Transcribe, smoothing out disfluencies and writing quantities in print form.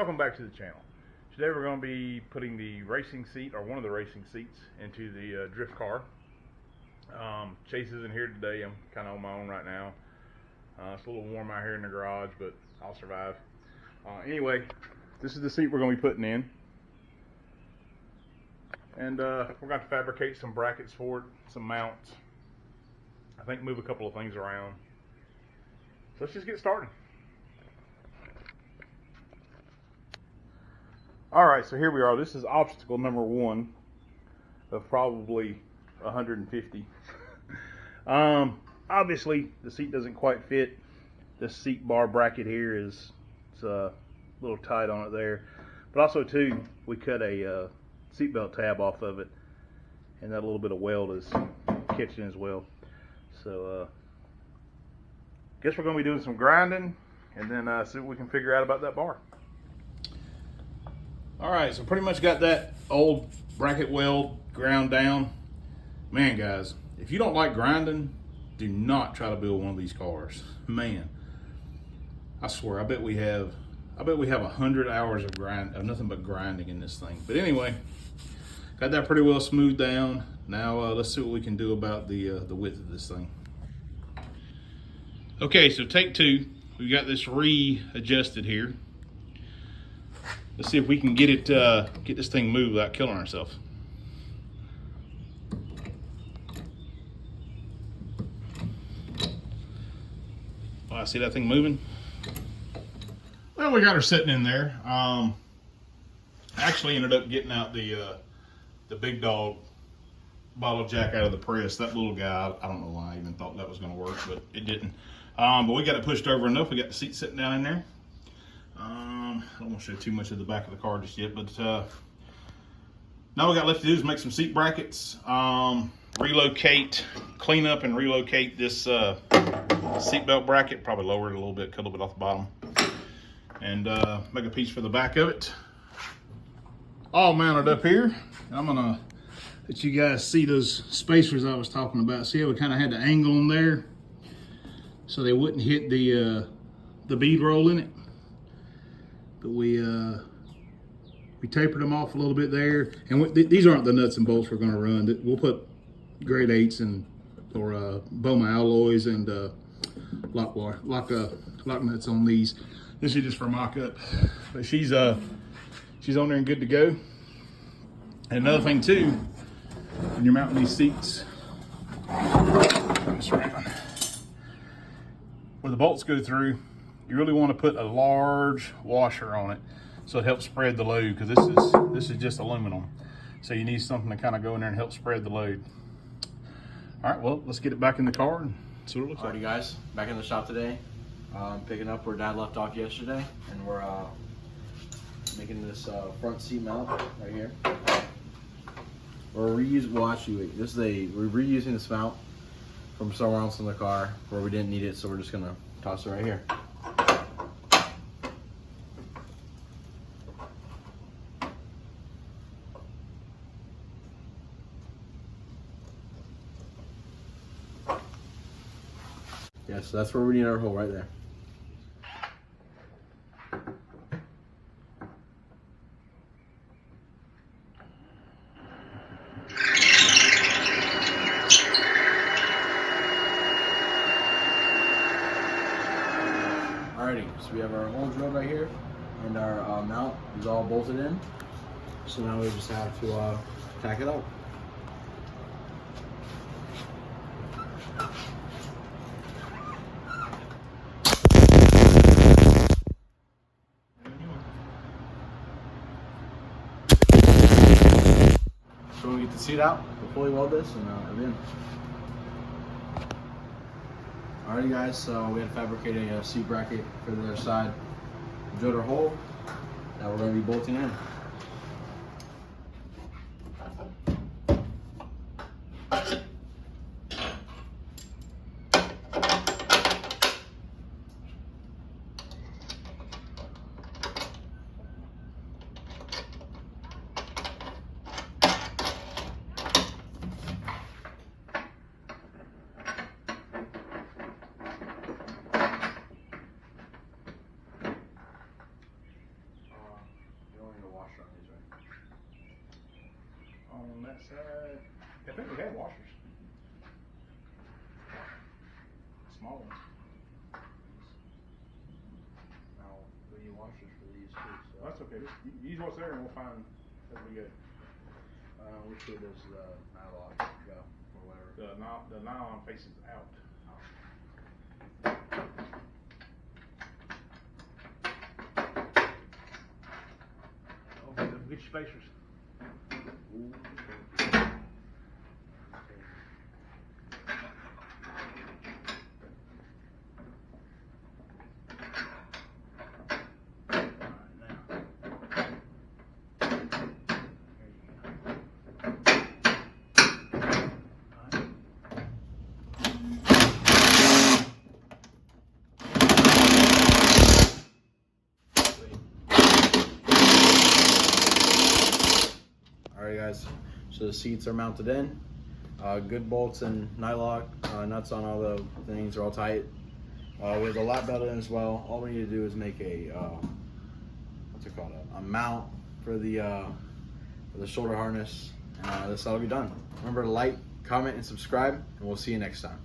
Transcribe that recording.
Welcome back to the channel. Today we're going to be putting the racing seat, or one of the racing seats, into the drift car. Chase isn't here today. I'm kind of on my own right now. It's a little warm out here in the garage, but I'll survive. Anyway, this is the seat we're going to be putting in. And we're going to fabricate some brackets for it, some mounts. I think move a couple of things around. So let's just get started. Alright, so here we are. This is obstacle number 1 of probably 150. Obviously, the seat doesn't quite fit. This seat bar bracket here is a little tight on it there. But also, too, we cut a seatbelt tab off of it, and that little bit of weld is catching as well. So, guess we're going to be doing some grinding, and then see what we can figure out about that bar. Alright, so pretty much got that old bracket weld ground down. Man, guys, if you don't like grinding, do not try to build one of these cars. Man, I swear, I bet we have 100 hours of nothing but grinding in this thing. But anyway, got that pretty well smoothed down. Now let's see what we can do about the width of this thing. Okay, so take 2. We got this readjusted here. Let's see if we can get this thing moved without killing ourselves. Oh, I see that thing moving. Well, we got her sitting in there. Actually ended up getting out the big dog bottle jack out of the press. That little guy, I don't know why I even thought that was going to work, but it didn't. But we got it pushed over enough. We got the seat sitting down in there. I don't want to show too much of the back of the car just yet, but now what we got left to do is make some seat brackets, relocate, clean up and relocate this seat belt bracket, probably lower it a little bit, cut a little bit off the bottom, and make a piece for the back of it. All mounted up here. I'm gonna let you guys see those spacers I was talking about. See how we kind of had to angle them there so they wouldn't hit the bead roll in it. But we tapered them off a little bit there, and these aren't the nuts and bolts we're going to run. We'll put grade 8s or Boma alloys and lock nuts on these. This is just for mock-up, but she's on there and good to go. And another thing too, when you're mounting these seats, turn this around, where the bolts go through, you really want to put a large washer on it so it helps spread the load, because this is just aluminum. So you need something to kind of go in there and help spread the load. All right, well, let's get it back in the car and see what it looks like. Alrighty, guys, back in the shop today. Picking up where Dad left off yesterday, and we're making this front seat mount right here. We're reusing this mount from somewhere else in the car where we didn't need it, so we're just gonna toss it right here. Yeah, so that's where we need our hole, right there. Alrighty, so we have our hole drilled right here, and our mount is all bolted in. So now we just have to tack it up. So when we get the seat out, we'll fully weld this and we're in. Alrighty, guys, so we had to fabricate a seat bracket for the other side. We drilled our hole that we're going to be bolting in. on that side. I think we have washers. Small ones. Now we need washers for these too. So That's okay. Just use what's there and we'll find as we go. which way does the nylon go or whatever? The nylon faces out. Okay, get your spacers. Alright guys, so the seats are mounted in. Good bolts and nylock nuts on all the things are all tight. We have the lap belt in as well. All we need to do is make a what's it called, a mount for the shoulder harness. This will be done. Remember to like, comment, and subscribe, and we'll see you next time.